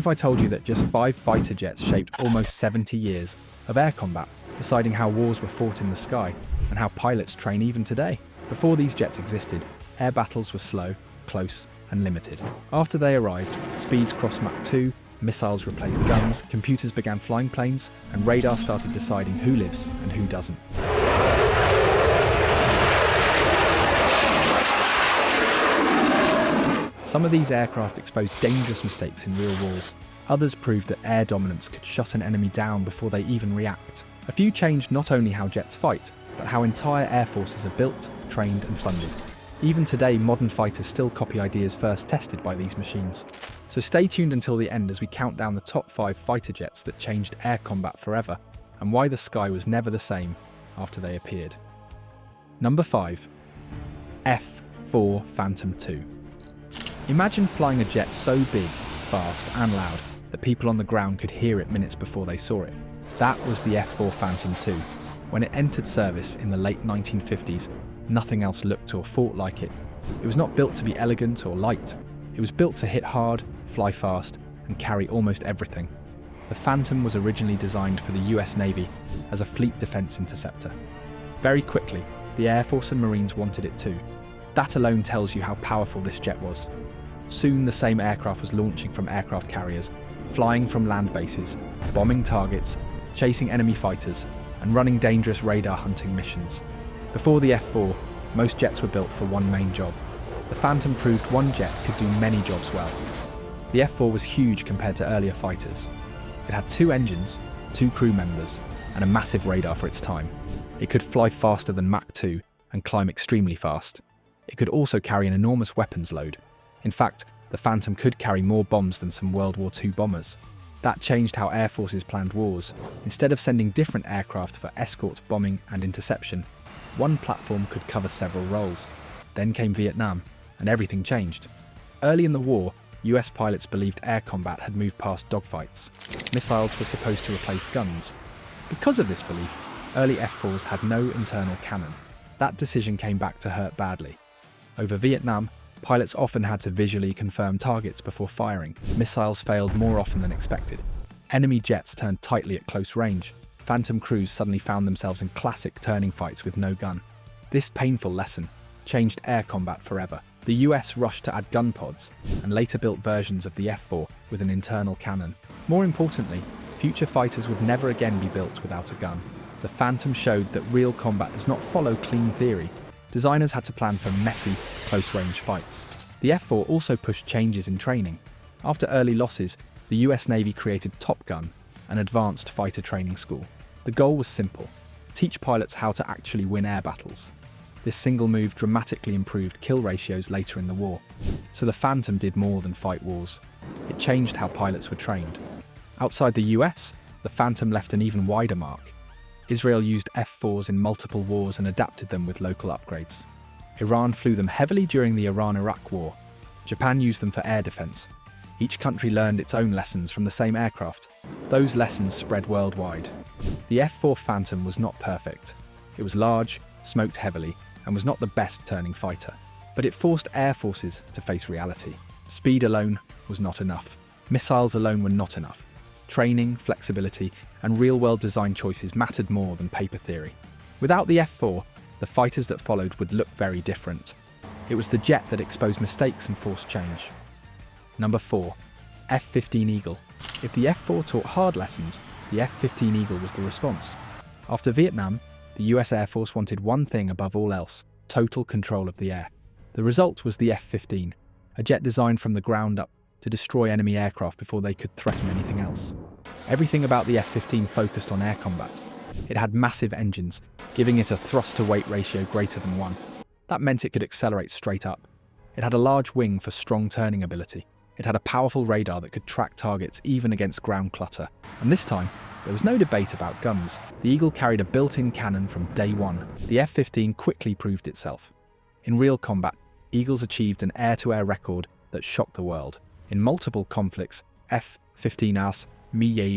if I told you that just 5 fighter jets shaped almost 70 years of air combat, deciding how wars were fought in the sky and how pilots train even today? Before these jets existed, air battles were slow, close, and limited. After they arrived, speeds crossed Mach 2, missiles replaced guns, computers began flying planes, and radar started deciding who lives and who doesn't. Some of these aircraft exposed dangerous mistakes in real wars. Others proved that air dominance could shut an enemy down before they even react. A few changed not only how jets fight, but how entire air forces are built, trained, and funded. Even today, modern fighters still copy ideas first tested by these machines. So stay tuned until the end as we count down the top 5 fighter jets that changed air combat forever, and why the sky was never the same after they appeared. Number 5. F-4 Phantom II. Imagine flying a jet so big, fast, and loud that people on the ground could hear it minutes before they saw it. That was the F-4 Phantom II. When it entered service in the late 1950s, nothing else looked or fought like it. It was not built to be elegant or light. It was built to hit hard, fly fast, and carry almost everything. The Phantom was originally designed for the US Navy as a fleet defense interceptor. Very quickly, the Air Force and Marines wanted it too. That alone tells you how powerful this jet was. Soon the same aircraft was launching from aircraft carriers, flying from land bases, bombing targets, chasing enemy fighters, and running dangerous radar hunting missions. Before the F-4, most jets were built for one main job. The Phantom proved one jet could do many jobs well. The F-4 was huge compared to earlier fighters. It had 2 engines, 2 crew members, and a massive radar for its time. It could fly faster than Mach 2 and climb extremely fast. It could also carry an enormous weapons load. In fact, the Phantom could carry more bombs than some World War II bombers. That changed how air forces planned wars. Instead of sending different aircraft for escort, bombing, and interception, one platform could cover several roles. Then came Vietnam, and everything changed. Early in the war, US pilots believed air combat had moved past dogfights. Missiles were supposed to replace guns. Because of this belief, early F-4s had no internal cannon. That decision came back to hurt badly. Over Vietnam, pilots often had to visually confirm targets before firing. Missiles failed more often than expected. Enemy jets turned tightly at close range. Phantom crews suddenly found themselves in classic turning fights with no gun. This painful lesson changed air combat forever. The US rushed to add gun pods and later built versions of the F-4 with an internal cannon. More importantly, future fighters would never again be built without a gun. The Phantom showed that real combat does not follow clean theory. Designers had to plan for messy, close-range fights. The F-4 also pushed changes in training. After early losses, the US Navy created Top Gun, an advanced fighter training school. The goal was simple: teach pilots how to actually win air battles. This single move dramatically improved kill ratios later in the war. So the Phantom did more than fight wars. It changed how pilots were trained. Outside the US, the Phantom left an even wider mark. Israel used F-4s in multiple wars and adapted them with local upgrades. Iran flew them heavily during the Iran-Iraq War. Japan used them for air defense. Each country learned its own lessons from the same aircraft. Those lessons spread worldwide. The F-4 Phantom was not perfect. It was large, smoked heavily, and was not the best turning fighter. But it forced air forces to face reality. Speed alone was not enough. Missiles alone were not enough. Training, flexibility, and real-world design choices mattered more than paper theory. Without the F-4, the fighters that followed would look very different. It was the jet that exposed mistakes and forced change. Number 4. F-15 Eagle. If the F-4 taught hard lessons, the F-15 Eagle was the response. After Vietnam, the US Air Force wanted one thing above all else: total control of the air. The result was the F-15, a jet designed from the ground up to destroy enemy aircraft before they could threaten anything else. Everything about the F-15 focused on air combat. It had massive engines, giving it a thrust-to-weight ratio greater than 1. That meant it could accelerate straight up. It had a large wing for strong turning ability. It had a powerful radar that could track targets even against ground clutter. And this time, there was no debate about guns. The Eagle carried a built-in cannon from day one. The F-15 quickly proved itself. In real combat, Eagles achieved an air-to-air record that shocked the world. In multiple conflicts, F-15As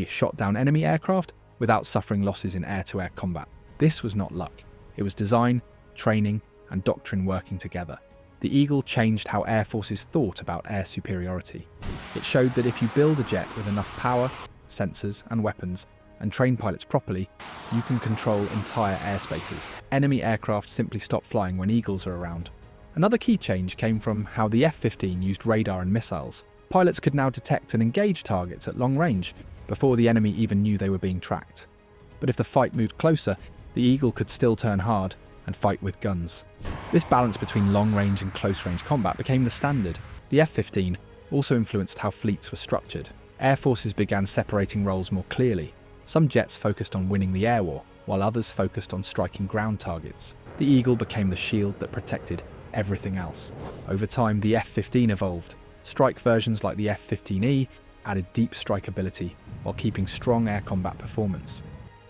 shot down enemy aircraft without suffering losses in air-to-air combat. This was not luck. It was design, training, and doctrine working together. the Eagle changed how air forces thought about air superiority. It showed that if you build a jet with enough power, sensors, and weapons, and train pilots properly, you can control entire airspaces. Enemy aircraft simply stop flying when Eagles are around. Another key change came from how the F-15 used radar and missiles. Pilots could now detect and engage targets at long range before the enemy even knew they were being tracked. But if the fight moved closer, the Eagle could still turn hard and fight with guns. This balance between long-range and close-range combat became the standard. The F-15 also influenced how fleets were structured. Air forces began separating roles more clearly. Some jets focused on winning the air war, while others focused on striking ground targets. The Eagle became the shield that protected everything else. Over time, the F-15 evolved. Strike versions like the F-15E added deep strike ability while keeping strong air combat performance.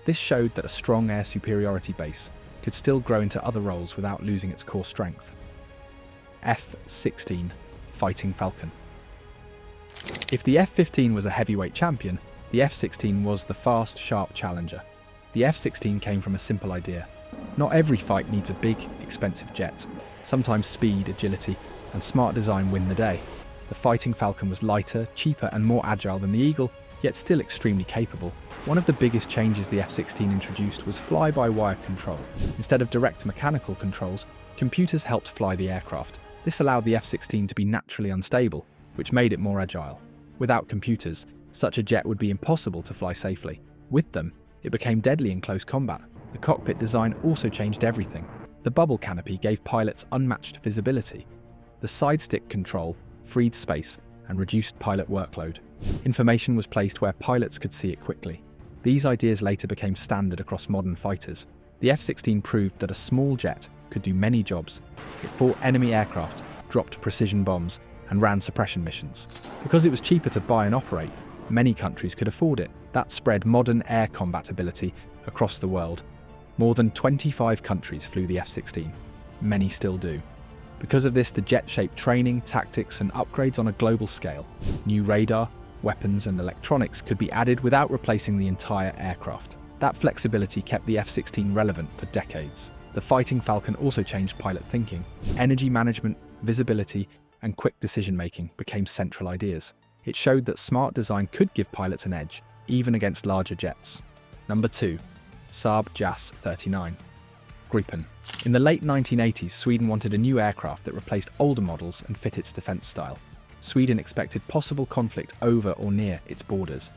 This showed that a strong air superiority base could still grow into other roles without losing its core strength. F-16 Fighting Falcon. If the F-15 was a heavyweight champion, the F-16 was the fast, sharp challenger. The F-16 came from a simple idea. Not every fight needs a big, expensive jet. Sometimes speed, agility, and smart design win the day. The Fighting Falcon was lighter, cheaper, and more agile than the Eagle, yet still extremely capable. One of the biggest changes the F-16 introduced was fly-by-wire control. Instead of direct mechanical controls, computers helped fly the aircraft. This allowed the F-16 to be naturally unstable, which made it more agile. Without computers, such a jet would be impossible to fly safely. With them, it became deadly in close combat. The cockpit design also changed everything. The bubble canopy gave pilots unmatched visibility. The side stick control freed space and reduced pilot workload. Information was placed where pilots could see it quickly. These ideas later became standard across modern fighters. The F-16 proved that a small jet could do many jobs. It fought enemy aircraft, dropped precision bombs, and ran suppression missions. Because it was cheaper to buy and operate, many countries could afford it. That spread modern air combat ability across the world. More than 25 countries flew the F-16. Many still do. Because of this, the jet shaped training, tactics, and upgrades on a global scale. New radar, weapons, and electronics could be added without replacing the entire aircraft. That flexibility kept the F-16 relevant for decades. The Fighting Falcon also changed pilot thinking. Energy management, visibility, and quick decision-making became central ideas. It showed that smart design could give pilots an edge, even against larger jets. Number 2. Saab JAS 39. Gripen. In the late 1980s, Sweden wanted a new aircraft that replaced older models and fit its defence style. Sweden expected possible conflict over or near its borders,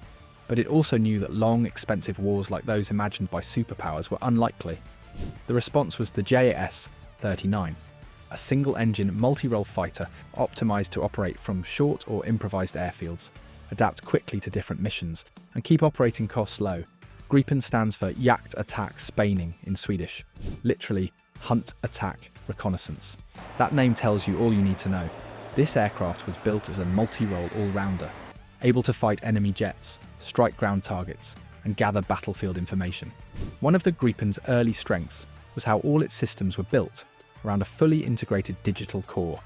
but it also knew that long, expensive wars like those imagined by superpowers were unlikely. The response was the JAS 39, a single-engine, multi-role fighter optimised to operate from short or improvised airfields, adapt quickly to different missions, and keep operating costs low. Gripen stands for Jakt, Attack, Spaning in Swedish, literally hunt, attack, reconnaissance. That name tells you all you need to know. This aircraft was built as a multi-role all-rounder, able to fight enemy jets, strike ground targets, and gather battlefield information. One of the Gripen's early strengths was how all its systems were built around a fully integrated digital core.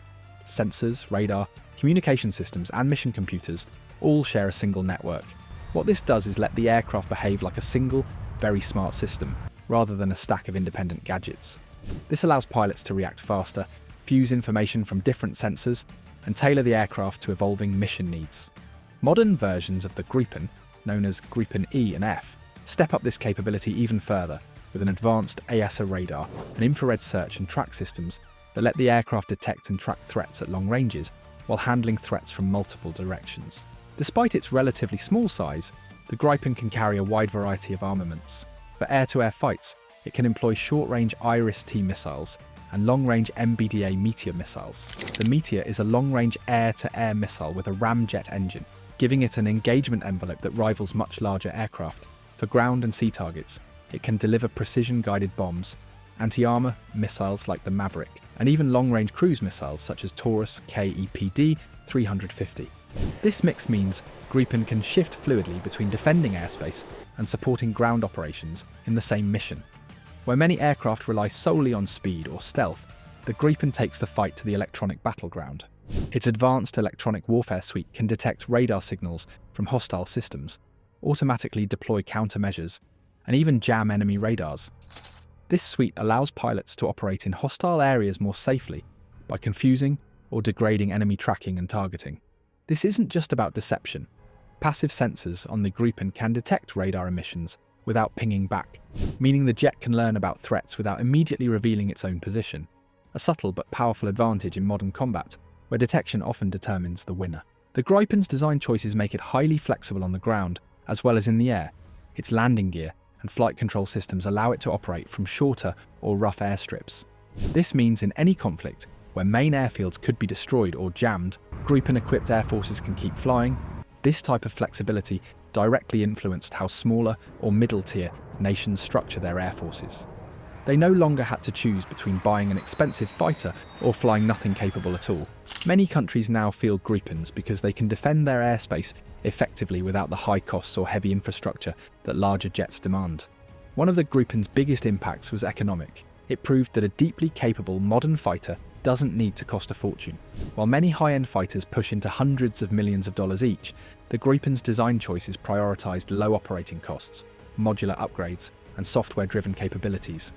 Sensors, radar, communication systems, and mission computers all share a single network. What this does is let the aircraft behave like a single, very smart system, rather than a stack of independent gadgets. This allows pilots to react faster, fuse information from different sensors, and tailor the aircraft to evolving mission needs. Modern versions of the Gripen, known as Gripen E and F, step up this capability even further with an advanced AESA radar and infrared search and track systems that let the aircraft detect and track threats at long ranges while handling threats from multiple directions. Despite its relatively small size, the Gripen can carry a wide variety of armaments. For air-to-air fights, it can employ short-range IRIS-T missiles and long-range MBDA Meteor missiles. The Meteor is a long-range air-to-air missile with a ramjet engine, giving it an engagement envelope that rivals much larger aircraft. For ground and sea targets, it can deliver precision-guided bombs, anti-armor missiles like the Maverick, and even long-range cruise missiles such as Taurus KEPD-350. This mix means Gripen can shift fluidly between defending airspace and supporting ground operations in the same mission. Where many aircraft rely solely on speed or stealth, the Gripen takes the fight to the electronic battleground. Its advanced electronic warfare suite can detect radar signals from hostile systems, automatically deploy countermeasures, and even jam enemy radars. This suite allows pilots to operate in hostile areas more safely, by confusing or degrading enemy tracking and targeting. This isn't just about deception. Passive sensors on the Gripen can detect radar emissions without pinging back, meaning the jet can learn about threats without immediately revealing its own position. A subtle but powerful advantage in modern combat, where detection often determines the winner. The Gripen's design choices make it highly flexible on the ground, as well as in the air. Its landing gear and flight control systems allow it to operate from shorter or rough airstrips. This means in any conflict, where main airfields could be destroyed or jammed, Gripen-equipped air forces can keep flying. This type of flexibility directly influenced how smaller or middle-tier nations structure their air forces. They no longer had to choose between buying an expensive fighter or flying nothing capable at all. Many countries now field Gripens because they can defend their airspace effectively without the high costs or heavy infrastructure that larger jets demand. One of the Gripen's biggest impacts was economic. It proved that a deeply capable modern fighter doesn't need to cost a fortune. While many high-end fighters push into hundreds of millions of dollars each, the Gripen's design choices prioritized low operating costs, modular upgrades, and software-driven capabilities.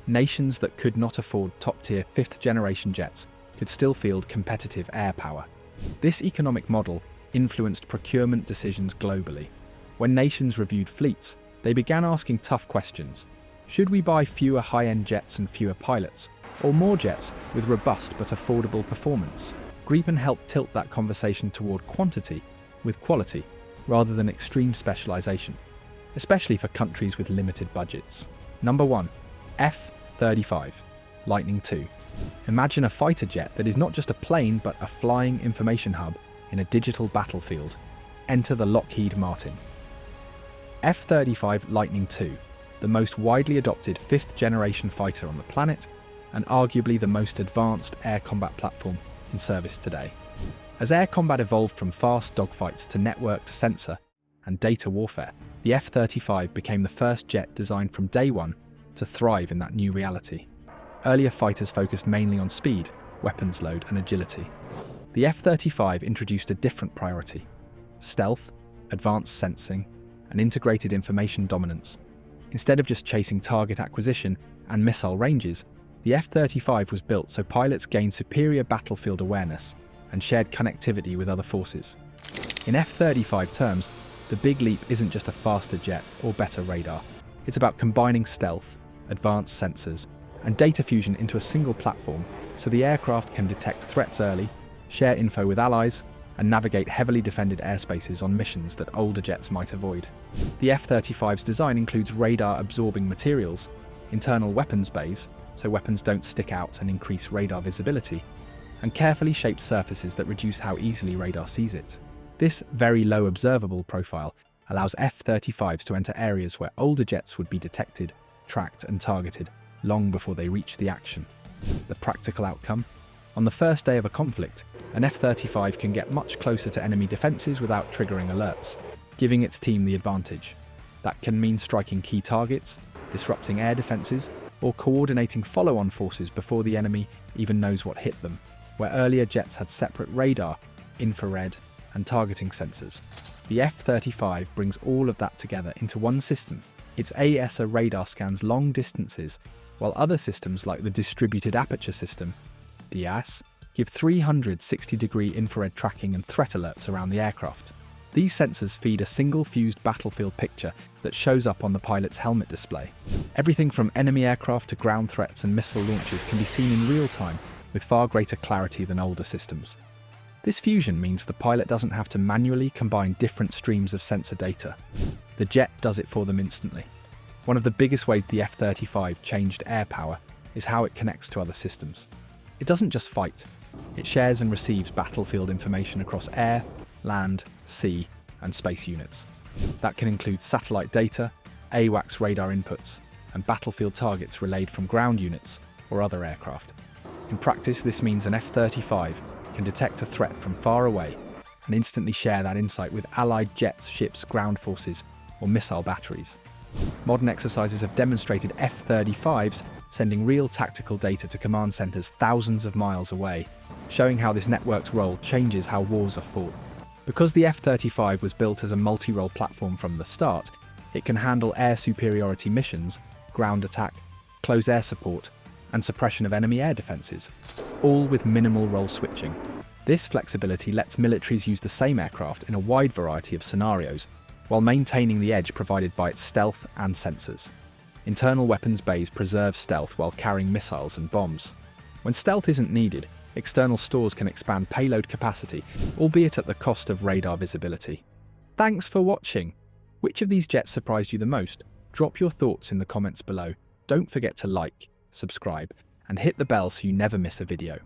Nations that could not afford top-tier fifth-generation jets could still field competitive air power. This economic model influenced procurement decisions globally. When nations reviewed fleets, they began asking tough questions. Should we buy fewer high-end jets and fewer pilots, or more jets with robust but affordable performance? Gripen helped tilt that conversation toward quantity with quality, rather than extreme specialization, especially for countries with limited budgets. Number 1. F-35 Lightning II. Imagine a fighter jet that is not just a plane but a flying information hub in a digital battlefield. Enter the Lockheed Martin. F-35 Lightning II, the most widely adopted fifth-generation fighter on the planet, and arguably the most advanced air combat platform in service today. As air combat evolved from fast dogfights to networked sensor and data warfare, the F-35 became the first jet designed from day one to thrive in that new reality. Earlier fighters focused mainly on speed, weapons load, and agility. The F-35 introduced a different priority: stealth, advanced sensing, and integrated information dominance. Instead of just chasing target acquisition and missile ranges, the F-35 was built so pilots gained superior battlefield awareness and shared connectivity with other forces. In F-35 terms, the big leap isn't just a faster jet or better radar. It's about combining stealth, advanced sensors, and data fusion into a single platform so the aircraft can detect threats early, share info with allies, and navigate heavily defended airspaces on missions that older jets might avoid. The F-35's design includes radar-absorbing materials, internal weapons bays, so weapons don't stick out and increase radar visibility, and carefully shaped surfaces that reduce how easily radar sees it. This very low observable profile allows F-35s to enter areas where older jets would be detected, tracked, and targeted long before they reach the action. The practical outcome? On the first day of a conflict, an F-35 can get much closer to enemy defenses without triggering alerts, giving its team the advantage. That can mean striking key targets, disrupting air defenses, or coordinating follow-on forces before the enemy even knows what hit them, where earlier jets had separate radar, infrared, and targeting sensors. The F-35 brings all of that together into one system. Its AESA radar scans long distances, while other systems like the Distributed Aperture System, DAS, give 360-degree infrared tracking and threat alerts around the aircraft. These sensors feed a single fused battlefield picture that shows up on the pilot's helmet display. Everything from enemy aircraft to ground threats and missile launches can be seen in real time with far greater clarity than older systems. This fusion means the pilot doesn't have to manually combine different streams of sensor data. The jet does it for them instantly. One of the biggest ways the F-35 changed air power is how it connects to other systems. It doesn't just fight, it shares and receives battlefield information across air, land, sea, and space units. That can include satellite data, AWACS radar inputs, and battlefield targets relayed from ground units or other aircraft. In practice, this means an F-35 can detect a threat from far away and instantly share that insight with allied jets, ships, ground forces, or missile batteries. Modern exercises have demonstrated F-35s sending real tactical data to command centers thousands of miles away, showing how this network's role changes how wars are fought. Because the F-35 was built as a multi-role platform from the start, it can handle air superiority missions, ground attack, close air support, and suppression of enemy air defenses. all with minimal role switching. This flexibility lets militaries use the same aircraft in a wide variety of scenarios, while maintaining the edge provided by its stealth and sensors. Internal weapons bays preserve stealth while carrying missiles and bombs. When stealth isn't needed, external stores can expand payload capacity, albeit at the cost of radar visibility. Thanks for watching! Which of these jets surprised you the most? Drop your thoughts in the comments below. Don't forget to like, subscribe, and hit the bell so you never miss a video.